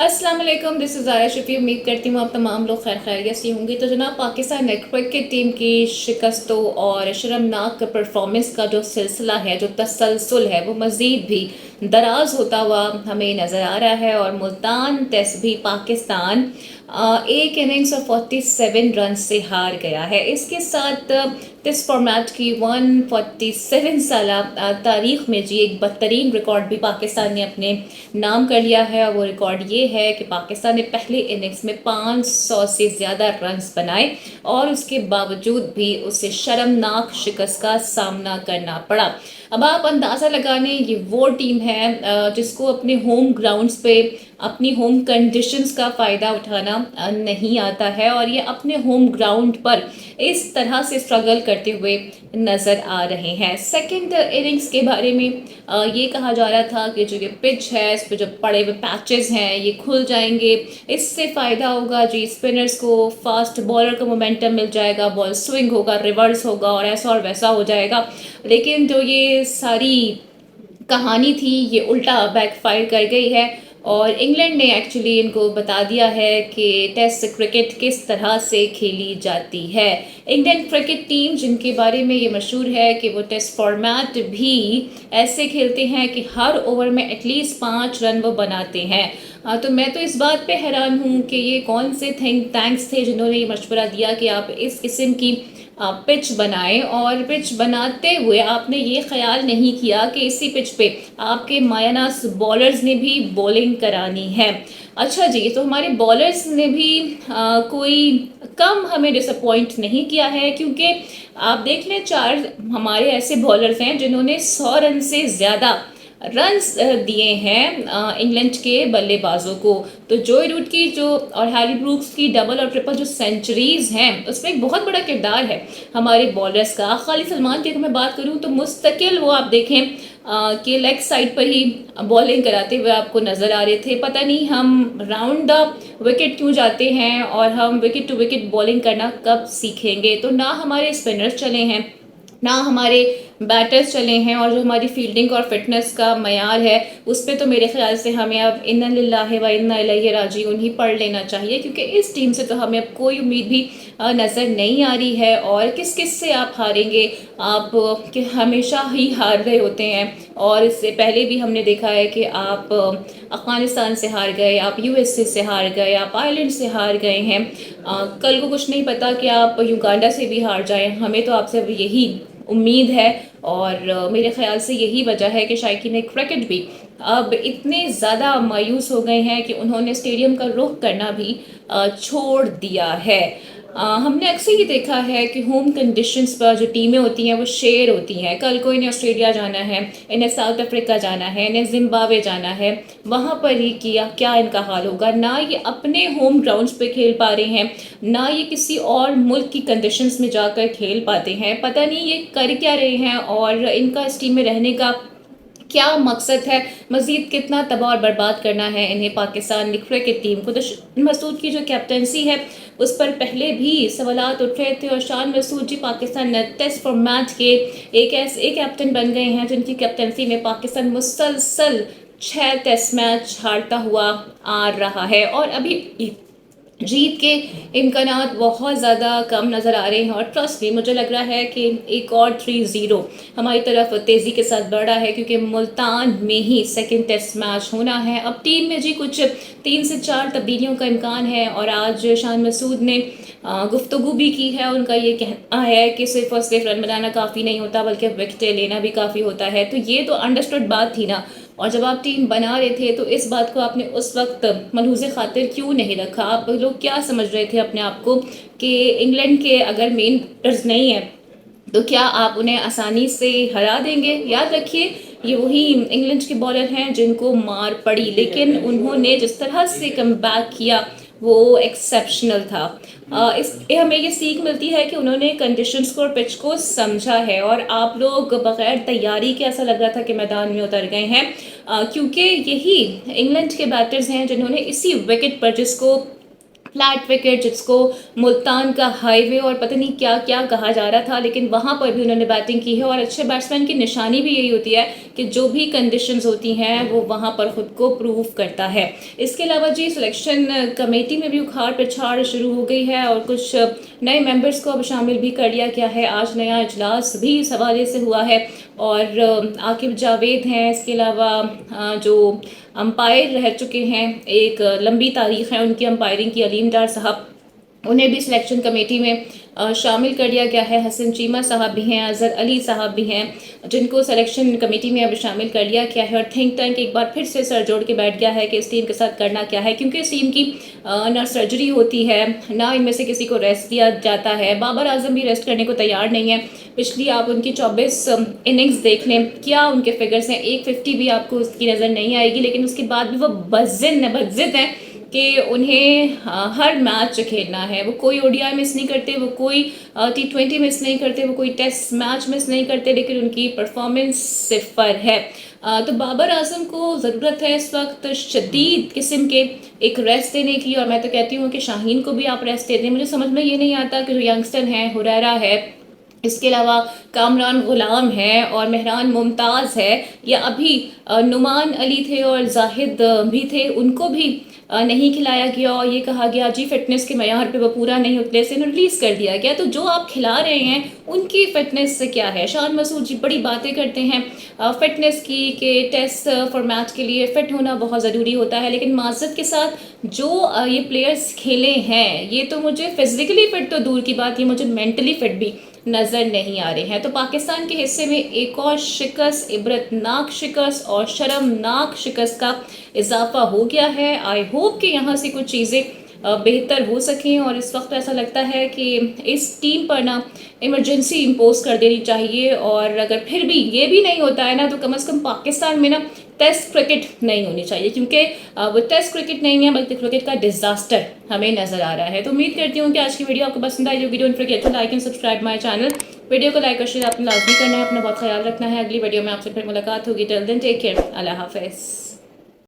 अस्सलाम वालेकुम, this is आया शफी। उम्मीद करती हूँ आप तमाम लोग खैर खैरियत से होंगे। तो जनाब, पाकिस्तान क्रिकेट टीम की शिकस्तों और शर्मनाक परफॉर्मेंस का जो सिलसिला है, जो तसलसल है, वो मज़ीद भी दराज होता हुआ हमें नज़र आ रहा है। और मुल्तान टेस्ट भी पाकिस्तान एक इनिंग्स और 47 रन से हार गया है। इसके साथ टेस्ट फॉर्मेट की 147 साल तारीख में जी एक बदतरीन रिकॉर्ड भी पाकिस्तान ने अपने नाम कर लिया है। और वो रिकॉर्ड ये है कि पाकिस्तान ने पहले इनिंग्स में 500 से ज़्यादा रन्स बनाए और उसके बावजूद भी उसे शर्मनाक शिकस्त का सामना करना पड़ा। अब आप अंदाज़ा लगाने, ये वो टीम है जिसको अपने होम ग्राउंड्स पे अपनी होम कंडीशंस का फ़ायदा उठाना नहीं आता है, और ये अपने होम ग्राउंड पर इस तरह से स्ट्रगल करते हुए नज़र आ रहे हैं। सेकंड इनिंग्स के बारे में ये कहा जा रहा था कि जो ये पिच है, इस पर जो पड़े हुए पैचेस हैं, ये खुल जाएंगे, इससे फ़ायदा होगा जी स्पिनर्स को, फास्ट बॉलर को मोमेंटम मिल जाएगा, बॉल स्विंग होगा, रिवर्स होगा और ऐसा और वैसा हो जाएगा। लेकिन जो ये सारी कहानी थी, ये उल्टा बैकफायर कर गई है। और इंग्लैंड ने एक्चुअली इनको बता दिया है कि टेस्ट क्रिकेट किस तरह से खेली जाती है। इंडियन क्रिकेट टीम, जिनके बारे में ये मशहूर है कि वो टेस्ट फॉर्मेट भी ऐसे खेलते हैं कि हर ओवर में एटलीस्ट 5 रन वो बनाते हैं। तो मैं तो इस बात पे हैरान हूँ कि ये कौन से थिंक टैंक्स थे जिन्होंने ये मशवरा दिया कि आप इस किस्म की पिच बनाएं, और पिच बनाते हुए आपने ये ख्याल नहीं किया कि इसी पिच पे आपके मायानास बॉलर्स ने भी बॉलिंग करानी है। अच्छा जी, तो हमारे बॉलर्स ने भी कोई कम हमें डिसअपॉइंट नहीं किया है, क्योंकि आप देख लें, 4 हमारे ऐसे बॉलर्स हैं जिन्होंने 100 रन से ज़्यादा रन्स दिए हैं इंग्लैंड के बल्लेबाजों को। तो जोय रूट की जो और हैरी ब्रूक्स की डबल और ट्रिपल जो सेंचुरीज हैं, उसमें एक बहुत बड़ा किरदार है हमारे बॉलर्स का। खालिद सलमान की अगर मैं बात करूं तो मुस्तकिल वो आप देखें कि लेग साइड पर ही बॉलिंग कराते हुए आपको नजर आ रहे थे। पता नहीं हम राउंड द विकेट क्यों जाते हैं और हम विकेट टू विकेट बॉलिंग करना कब सीखेंगे। तो ना हमारे स्पिनर्स चले हैं, ना हमारे बैटर्स चले हैं, और जो हमारी फील्डिंग और फिटनेस का मयार है, उस पर तो मेरे ख्याल से हमें अब इन्ना लिल्लाहि व इन्ना इलैहि राजिऊन ही पढ़ लेना चाहिए, क्योंकि इस टीम से तो हमें अब कोई उम्मीद भी नज़र नहीं आ रही है। और किस किस से आप हारेंगे, आप कि हमेशा ही हार रहे होते हैं। और इससे पहले भी हमने देखा है कि आप अफगानिस्तान से हार गए, आप यूएसए से हार गए, आप आयरलैंड से हार गए हैं। कल को कुछ नहीं पता कि आप युगांडा से भी हार जाएं। हमें तो आपसे अब यही उम्मीद है, और मेरे ख्याल से यही वजह है कि शायकीन क्रिकेट भी अब इतने ज़्यादा मायूस हो गए हैं कि उन्होंने स्टेडियम का रुख करना भी छोड़ दिया है। हमने अक्सर ये देखा है कि होम कंडीशंस पर जो टीमें होती हैं वो शेयर होती हैं। कल को इन्हें ऑस्ट्रेलिया जाना है, इन्हें साउथ अफ्रीका जाना है, इन्हें जिम्बाब्वे जाना है, वहाँ पर ही किया क्या इनका हाल होगा। ना ये अपने होम ग्राउंड्स पे खेल पा रहे हैं, ना ये किसी और मुल्क की कंडीशंस में जाकर खेल पाते हैं। पता नहीं ये कर क्या रहे हैं, और इनका इस टीम में रहने का क्या मकसद है, मजीद कितना तबाह और बर्बाद करना है इन्हें पाकिस्तान क्रिकेट टीम को। तो मसूद की जो कैप्टनसी है, उस पर पहले भी सवालात उठ रहे थे, और शान मसूद जी पाकिस्तान टेस्ट फॉर्मेट के एक ऐसे कैप्टन बन गए हैं जिनकी कैप्टनसी में पाकिस्तान मुसलसल 6 टेस्ट मैच हारता हुआ आ रहा है, और अभी जीत के इम्कानात बहुत ज़्यादा कम नज़र आ रहे हैं। और ट्रस्ट भी मुझे लग रहा है कि एक और 3-0 हमारी तरफ तेज़ी के साथ बढ़ रहा है, क्योंकि मुल्तान में ही सेकंड टेस्ट मैच होना है। अब टीम में जी कुछ 3 से 4 तब्दीलियों का इम्कान है, और आज शान मसूद ने गुफ्तगू भी की है। उनका ये कहना है कि सिर्फ और सिर्फ रन बनाना काफ़ी नहीं होता, बल्कि विकेटें लेना भी काफ़ी होता है। तो ये तो अंडरस्टूड बात थी ना, और जब आप टीम बना रहे थे तो इस बात को आपने उस वक्त मलहूज़ खातिर क्यों नहीं रखा। आप लोग क्या समझ रहे थे अपने आप को कि इंग्लैंड के अगर मेन बैटर्स नहीं है तो क्या आप उन्हें आसानी से हरा देंगे। याद रखिए, ये वही इंग्लैंड के बॉलर हैं जिनको मार पड़ी, लेकिन उन्होंने जिस तरह से कम बैक किया वो एक्सेप्शनल था। इस हमें ये सीख मिलती है कि उन्होंने कंडीशंस को और पिच को समझा है, और आप लोग बगैर तैयारी के ऐसा लग रहा था कि मैदान में उतर गए हैं, क्योंकि यही इंग्लैंड के बैटर्स हैं जिन्होंने इसी विकेट पर, जिसको फ्लैट विकेट जिसको मुल्तान का हाईवे और पता नहीं क्या क्या कहा जा रहा था, लेकिन वहाँ पर भी उन्होंने बैटिंग की है। और अच्छे बैट्समैन की निशानी भी यही होती है कि जो भी कंडीशंस होती हैं वो वहाँ पर ख़ुद को प्रूव करता है। इसके अलावा जी सिलेक्शन कमेटी में भी उखाड़ पिछाड़ शुरू हो गई है और कुछ नए मेंबर्स को अब शामिल भी कर लिया गया है। आज नया इजलास भी इस हवाले से हुआ है और आकिब जावेद हैं, इसके अलावा जो अंपायर रह चुके हैं, एक लंबी तारीख है उनकी अंपायरिंग की, अलीम डार साहब, उन्हें भी सिलेक्शन कमेटी में शामिल कर लिया गया है। हसन चीमा साहब भी हैं, अजहर अली साहब भी हैं, जिनको सिलेक्शन कमेटी में अब शामिल कर लिया गया है। और थिंक टैंक एक बार फिर से सर जोड़ के बैठ गया है कि इस टीम के साथ करना क्या है, क्योंकि इस टीम की ना सर्जरी होती है, ना इनमें से किसी को रेस्ट दिया जाता है। बाबर आजम भी रेस्ट करने को तैयार नहीं है। पिछली आप उनकी 24 इनिंग्स देख लें, क्या उनके फिगर्स हैं, 150 भी आपको उसकी नज़र नहीं आएगी, लेकिन उसके बाद भी वो बज़िद हैं कि उन्हें हर मैच खेलना है। वो कोई ओडीआई मिस नहीं करते, वो कोई T20 मिस नहीं करते, वो कोई टेस्ट मैच मिस नहीं करते, लेकिन उनकी परफॉर्मेंस सिफर है। तो बाबर आजम को ज़रूरत है इस वक्त शदीद किस्म के एक रेस्ट देने की। और मैं तो कहती हूँ कि शाहीन को भी आप रेस्ट दे दें। मुझे समझ में ये नहीं आता कि जो यंगस्टर हैं, हुरैरा है, इसके अलावा कामरान गुलाम है और मेहरान मुमताज़ है, या अभी नुमान अली थे और जाहिद भी थे, उनको भी नहीं खिलाया गया और ये कहा गया जी फिटनेस के मैयार पे वो पूरा नहीं उतरे से रिलीज़ कर दिया गया। तो जो आप खिला रहे हैं उनकी फ़िटनेस से क्या है? शान मसूद जी बड़ी बातें करते हैं फ़िटनेस की कि टेस्ट फॉर्मेट के लिए फ़िट होना बहुत ज़रूरी होता है, लेकिन माज़रत के साथ जो ये प्लेयर्स खेले हैं, ये तो मुझे फ़िज़िकली फ़िट तो दूर की बात, ये मुझे मेंटली फ़िट भी नज़र नहीं आ रहे हैं। तो पाकिस्तान के हिस्से में एक और शिकस्त, इबरतनाक शिकस्त और शर्मनाक शिकस्त का इजाफा हो गया है। आई होप कि यहाँ से कुछ चीज़ें बेहतर हो सकें। और इस वक्त ऐसा लगता है कि इस टीम पर ना इमरजेंसी इम्पोज कर देनी चाहिए। और अगर फिर भी ये भी नहीं होता है ना, तो कम से कम पाकिस्तान में ना टेस्ट क्रिकेट नहीं होनी चाहिए, क्योंकि वो टेस्ट क्रिकेट नहीं है बल्कि क्रिकेट का डिजास्टर हमें नजर आ रहा है। तो उम्मीद करती हूँ कि आज की वीडियो आपको पसंद आई होगी। Don't forget to like and subscribe my channel. Video को लाइक और शेयर आपने लाजमी करना है। अपना बहुत ख्याल रखना है। अगली वीडियो में आपसे फिर मुलाकात होगी। टिल देन टेक केयर, अल्लाह हाफिज़।